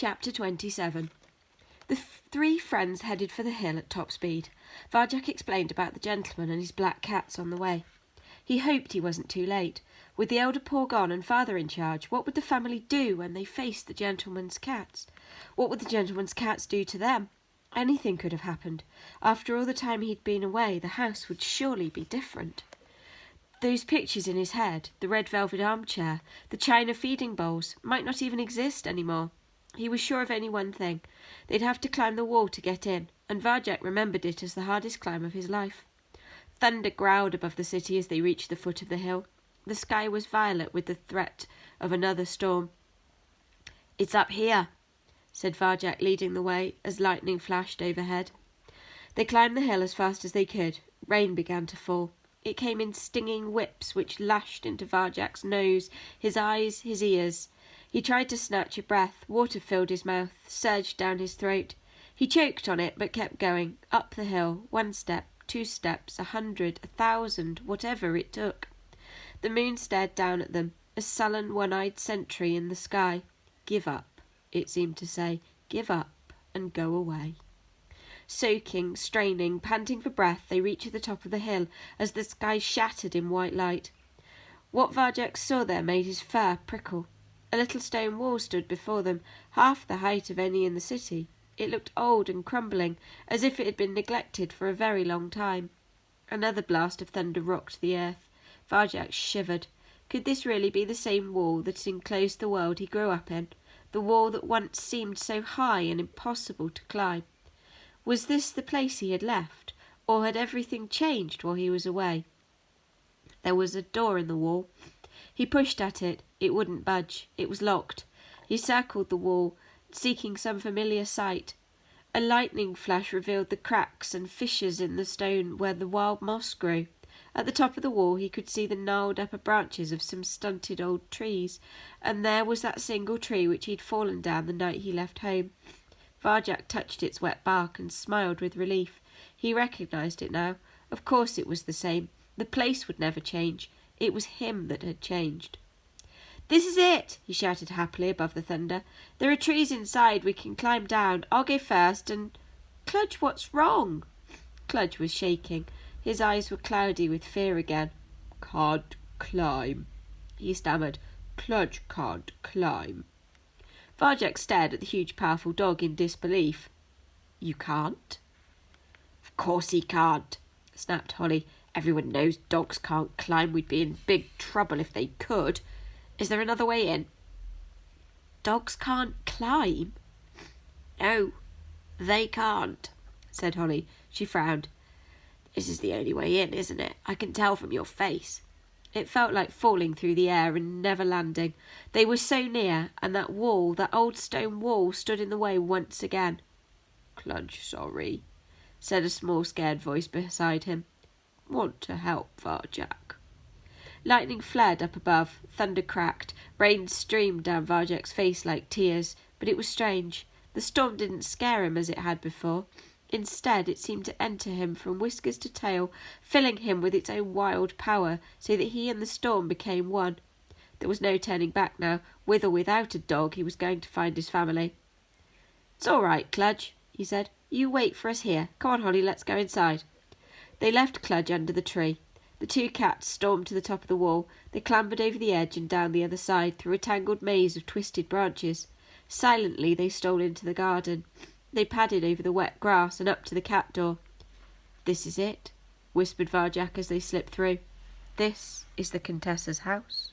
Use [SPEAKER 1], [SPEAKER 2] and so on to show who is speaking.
[SPEAKER 1] Chapter 27. The three friends headed for the hill at top speed. Varjak explained about the gentleman and his black cats on the way. He hoped he wasn't too late. With the elder poor gone and father in charge, what would the family do when they faced the gentleman's cats? What would the gentleman's cats do to them? Anything could have happened. After all the time he'd been away, the house would surely be different. Those pictures in his head, the red velvet armchair, the china feeding bowls, might not even exist anymore. He was sure of only one thing. They'd have to climb the wall to get in, and Varjak remembered it as the hardest climb of his life. Thunder growled above the city as they reached the foot of the hill. The sky was violet with the threat of another storm. "It's up here," said Varjak, leading the way as lightning flashed overhead. They climbed the hill as fast as they could. Rain began to fall. It came in stinging whips which lashed into Varjak's nose, his eyes, his ears. He tried to snatch a breath. Water filled his mouth, surged down his throat. He choked on it, but kept going, up the hill, 1 step, 2 steps, 100, 1,000, whatever it took. The moon stared down at them, a sullen, one-eyed sentry in the sky. "Give up," it seemed to say. "Give up and go away." Soaking, straining, panting for breath, they reached the top of the hill as the sky shattered in white light. What Varjak saw there made his fur prickle. A little stone wall stood before them, half the height of any in the city. It looked old and crumbling, as if it had been neglected for a very long time. Another blast of thunder rocked the earth. Varjak shivered. Could this really be the same wall that had enclosed the world he grew up in, the wall that once seemed so high and impossible to climb? Was this the place he had left, or had everything changed while he was away? There was a door in the wall. He pushed at it. It wouldn't budge. It was locked. He circled the wall, seeking some familiar sight. A lightning flash revealed the cracks and fissures in the stone where the wild moss grew. At the top of the wall he could see the gnarled upper branches of some stunted old trees, and there was that single tree which he'd fallen down the night he left home. Varjak touched its wet bark and smiled with relief. He recognised it now. Of course it was the same. The place would never change. It was him that had changed. "This is it!" he shouted happily above the thunder. "There are trees inside. We can climb down. I'll go first and—" "Cludge, what's wrong?" Cludge was shaking. His eyes were cloudy with fear again. "Can't climb," he stammered. "Cludge can't climb." Varjak stared at the huge powerful dog in disbelief. "You can't?" "Of course he can't," snapped Holly. "Everyone knows dogs can't climb. We'd be in big trouble if they could. Is there another way in?" "Dogs can't climb?" "No, they can't," said Holly. She frowned. "This is the only way in, isn't it? I can tell from your face." It felt like falling through the air and never landing. They were so near, and that wall, that old stone wall, stood in the way once again. "Cludge sorry," said a small scared voice beside him. "Want to help, Varjak." Lightning flared up above, thunder cracked, rain streamed down Varjak's face like tears, but it was strange. The storm didn't scare him as it had before. Instead, it seemed to enter him from whiskers to tail, filling him with its own wild power, so that he and the storm became one. There was no turning back now. With or without a dog, he was going to find his family. "It's all right, Cludge," he said. "You wait for us here. Come on, Holly, let's go inside." They left Cludge under the tree. The 2 cats stormed to the top of the wall. They clambered over the edge and down the other side, through a tangled maze of twisted branches. Silently they stole into the garden. They padded over the wet grass and up to the cat door. "This is it," whispered Varjak as they slipped through. "This is the Contessa's house."